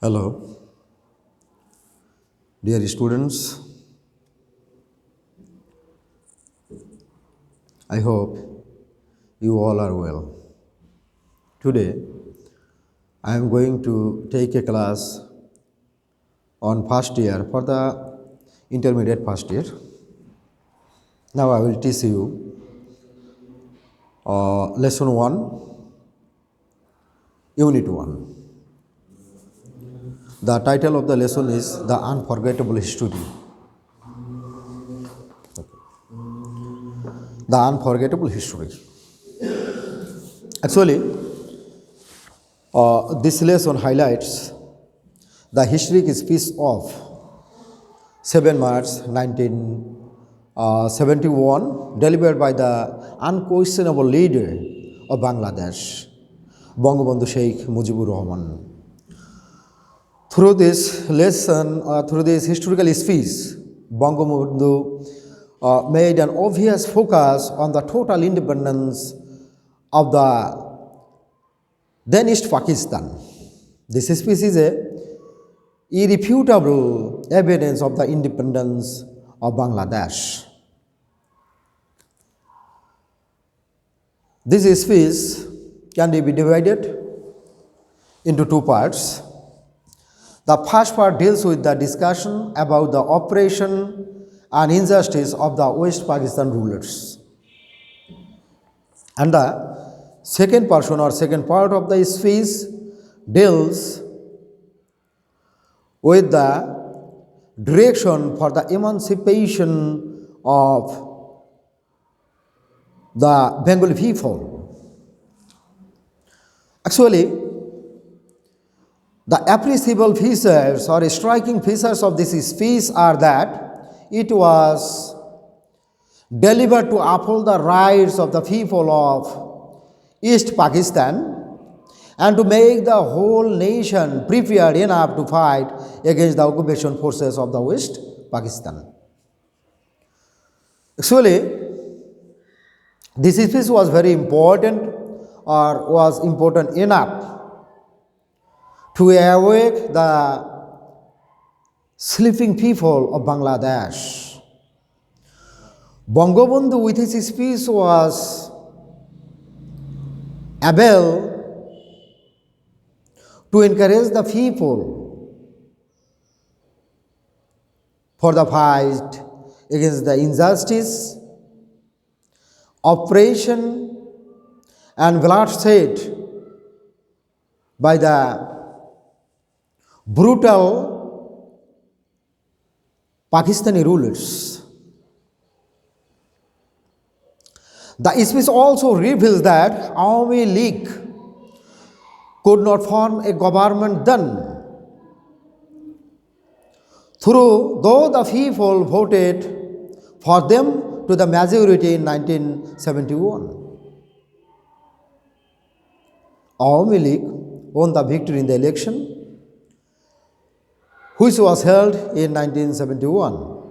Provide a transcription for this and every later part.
Hello, dear students. I hope you all are well. Today, I am going to take a class on first year for the intermediate first year. Now, I will teach you lesson 1, unit 1. The title of the lesson is The Unforgettable History. The Unforgettable History. Actually, this lesson highlights the historic speech of 7 March 1971 delivered by the unquestionable leader of Bangladesh, Bangabandhu Sheikh Mujibur Rahman. Through this lesson, through this historical speech, Bangabandhu made an obvious focus on the total independence of the then East Pakistan. This speech is a irrefutable evidence of the independence of Bangladesh. This speech can be divided into two parts. The first part deals with the discussion about the oppression and injustice of the West Pakistan rulers. And the second portion or second part of the speech deals with the direction for the emancipation of the Bengali people. Actually, the appreciable features or striking features of this speech are that it was delivered to uphold the rights of the people of East Pakistan and to make the whole nation prepared enough to fight against the occupation forces of the West Pakistan. Actually, this speech was very important or was important enough to awake the sleeping people of Bangladesh. Bangabandhu with his speech was able to encourage the people for the fight against the injustice, oppression and bloodshed by the brutal Pakistani rulers. The speech also reveals that Awami League could not form a government then, though the people voted for them to the majority in 1971. Awami League won the victory in the election, which was held in 1971.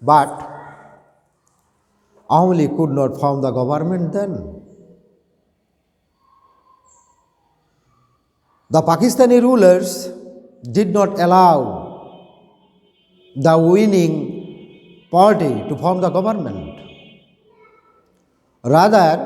But Awami League could not form the government then. The Pakistani rulers did not allow the winning party to form the government. Rather,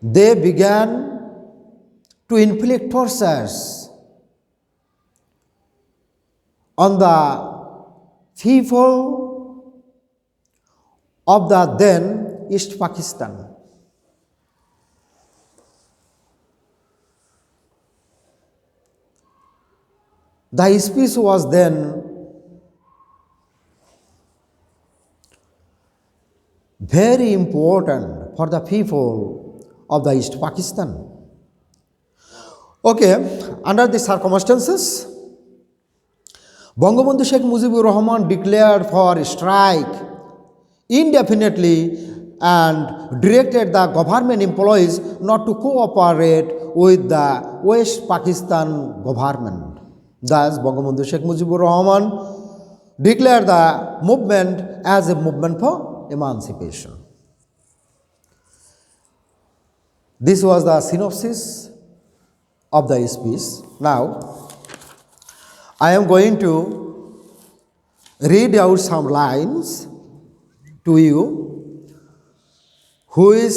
they began to inflict tortures on the people of the then East Pakistan. The speech was then very important for the people of the East Pakistan. Okay, under these circumstances, Bangabandhu Sheikh Mujibur Rahman declared for strike indefinitely and directed the government employees not to cooperate with the West Pakistan government. Thus, Bangabandhu Sheikh Mujibur Rahman declared the movement as a movement for emancipation. This was the synopsis of the speech. Now, I am going to read out some lines to you, which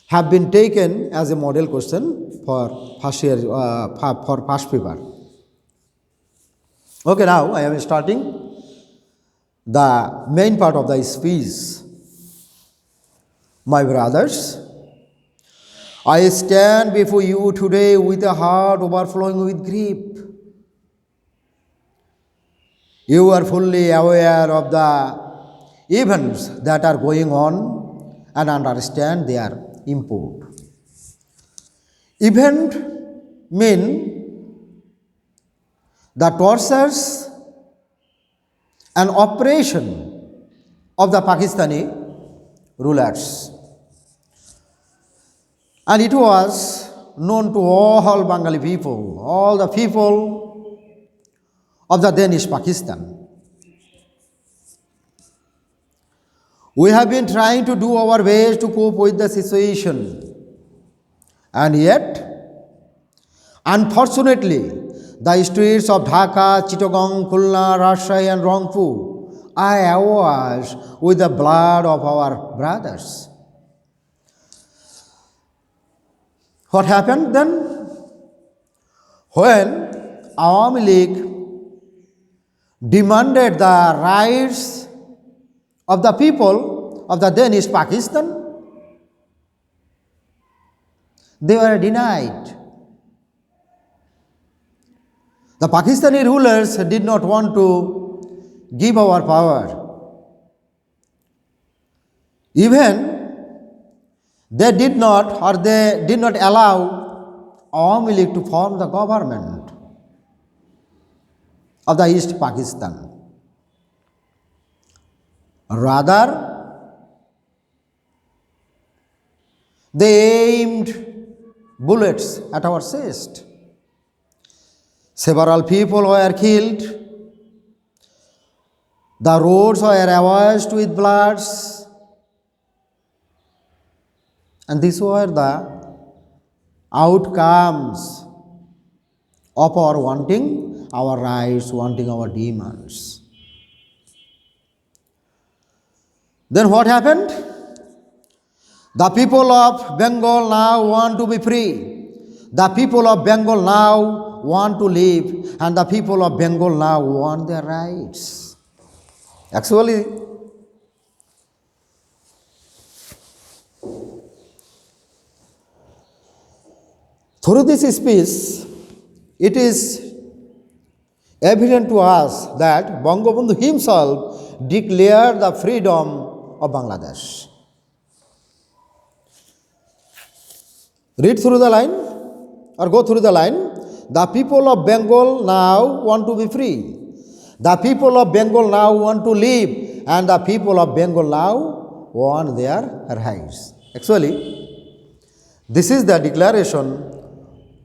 have been taken as a model question for first year, for first paper. Okay, now I am starting the main part of the speech. My brothers, I stand before you today with a heart overflowing with grief. You are fully aware of the events that are going on and understand their import. Event mean the tortures and oppression of the Pakistani rulers. And it was known to all Bengali people, all the people of the then East Pakistan. We have been trying to do our best to cope with the situation. And yet, unfortunately, the streets of Dhaka, Chittagong, Khulna, Rajshahi and Rangpur are awash with the blood of our brothers. What happened then? When Awami League demanded the rights of the people of the then East Pakistan, they were denied. The Pakistani rulers did not want to give our power. Even they did not allow Awami League to form the government of the East Pakistan. Rather, they aimed bullets at our chest. Several people were killed. The roads were awash with blood. And these were the outcomes of our wanting our rights, wanting our demands. Then what happened? The people of Bengal now want to be free. The people of Bengal now want to live, and the people of Bengal now want their rights. Actually, through this speech, it is evident to us that Bangabandhu himself declared the freedom of Bangladesh. Read through the line or go through the line. The people of Bengal now want to be free. The people of Bengal now want to live, and the people of Bengal now want their rights. Actually, this is the declaration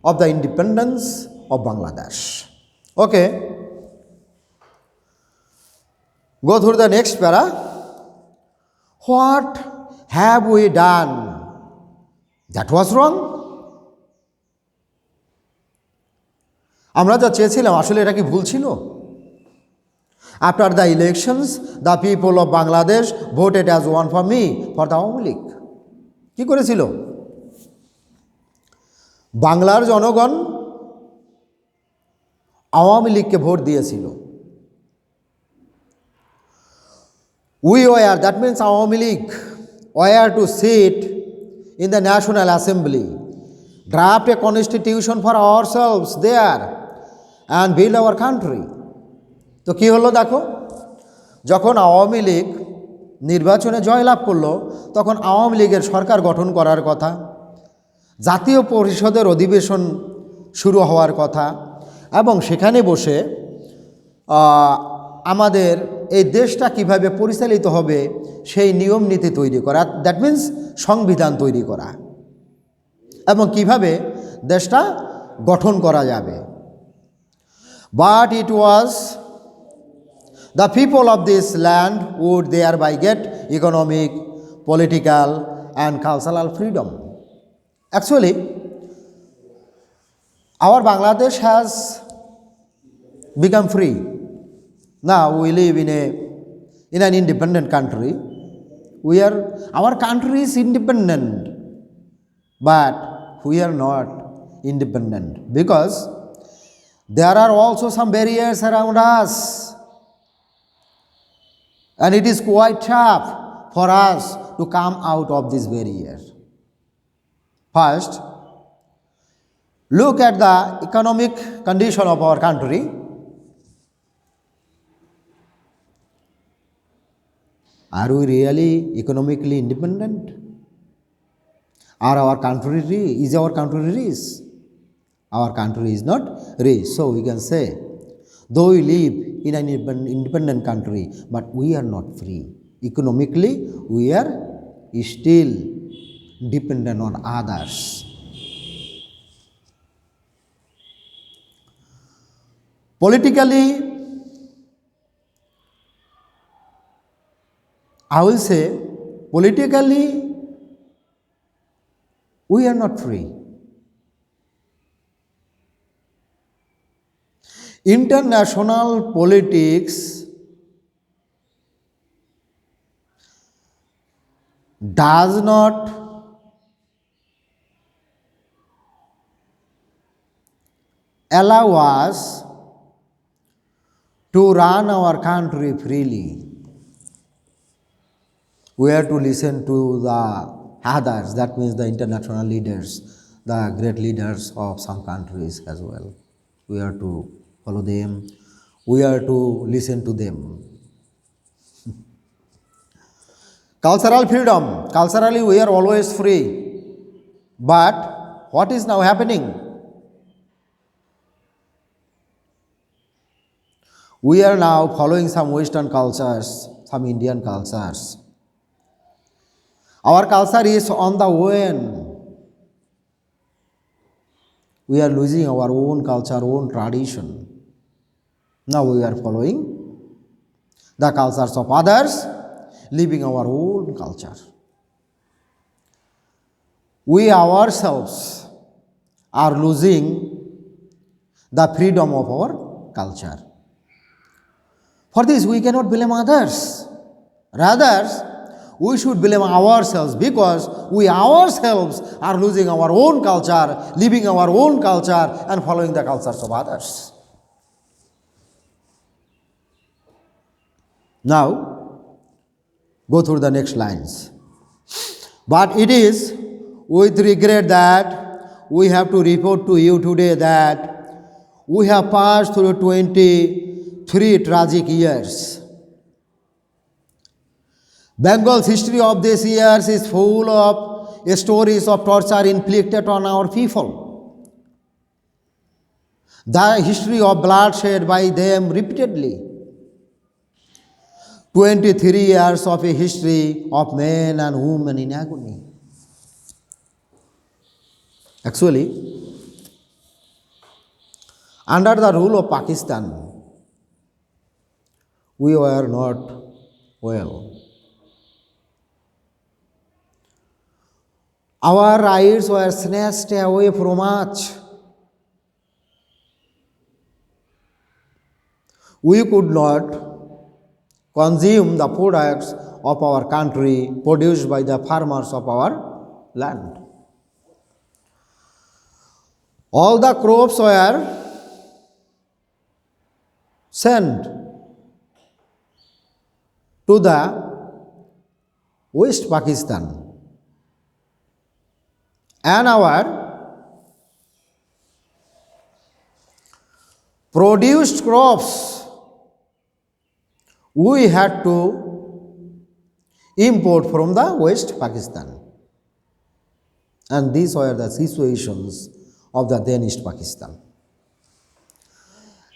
of the independence of Bangladesh. Okay. Go through the next para. What have we done that was wrong? আমরা যা চেয়েছিলাম আসলে এটা কি ভুল ছিল? After the elections, the people of Bangladesh voted as one for me, for the Awami League. কি করেছিল? বাংলার জনগণ আওয়ামী লীগকে ভোট দিয়েছিল। We were, that means Awami League, were to sit in the National Assembly, draft a constitution for ourselves there, and build our country. তো কি হলো দেখো, যখন আওয়ামী লীগ নির্বাচনে জয়লাভ করলো, তখন আওয়ামী লীগের সরকার গঠন করার কথা, জাতীয় পরিষদের অধিবেশন শুরু হওয়ার কথা, এবং সেখানে বসে আমাদের এই দেশটা কিভাবে পরিচালিত হবে সেই নিয়ম নীতি তৈরি করা, দ্যাট মিন্স সংবিধান তৈরি করা, এবং কিভাবে দেশটা গঠন করা যাবে। But it was the people of this land would thereby get economic, political and cultural freedom. Actually, Our Bangladesh has become free. Now we live in an independent country. Our country is independent, but we are not independent because there are also some barriers around us, and it is quite tough for us to come out of this barrier. First, look at the economic condition of our country. Are we really economically independent? Is our country rich? Our country is not rich. So we can say, though we live in an independent country, but we are not free. Economically, we are still dependent on others. Politically, I will say, politically, we are not free. International politics does not allow us to run our country freely. We have to listen to the others, that means the international leaders, the great leaders of some countries as well. We have to follow them, we have to listen to them. Cultural freedom, culturally we are always free, but what is now happening? We are now following some Western cultures, some Indian cultures. Our culture is on the wane. We are losing our own culture, own tradition. Now we are following the cultures of others, leaving our own culture. We ourselves are losing the freedom of our culture. For this, we cannot blame others. Rather, we should blame ourselves because we ourselves are losing our own culture, leaving our own culture, and following the cultures of others. Now, go through the next lines. But it is with regret that we have to report to you today that we have passed through 23 tragic years. Bengal's history of these years is full of stories of torture inflicted on our people. The history of bloodshed by them repeatedly. 23 years of a history of men and women in agony. Actually, under the rule of Pakistan, we were not well. Our rights were snatched away from us. We could not consume the products of our country produced by the farmers of our land. All the crops were sent to the West Pakistan, and our produced crops we had to import from the West Pakistan. And these were the situations of the then East Pakistan.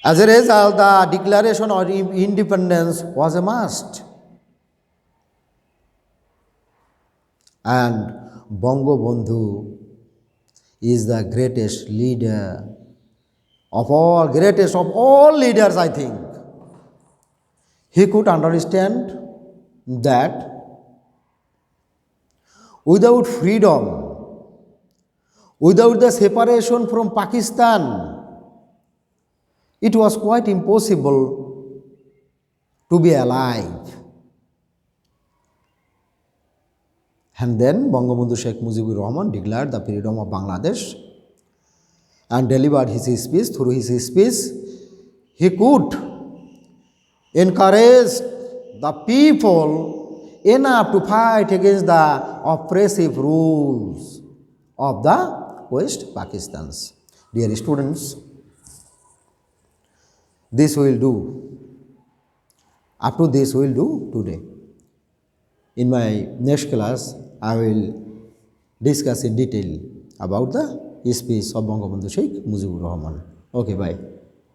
As a result, the declaration of independence was a must. And Bangabandhu is the greatest leader of all, greatest of all leaders, I think. He could understand that without freedom, Without the separation from Pakistan, it was quite impossible to be alive. And then Bangabandhu Sheikh Mujibur Rahman declared the freedom of Bangladesh and delivered his speech. Through his speech, he could encourage the people enough to fight against the oppressive rules of the West Pakistans. Dear students, this we will do. Up to this we will do today. In my next class, I will discuss in detail about the speech of Bangabandhu Sheikh Mujibur Rahman. Okay, bye.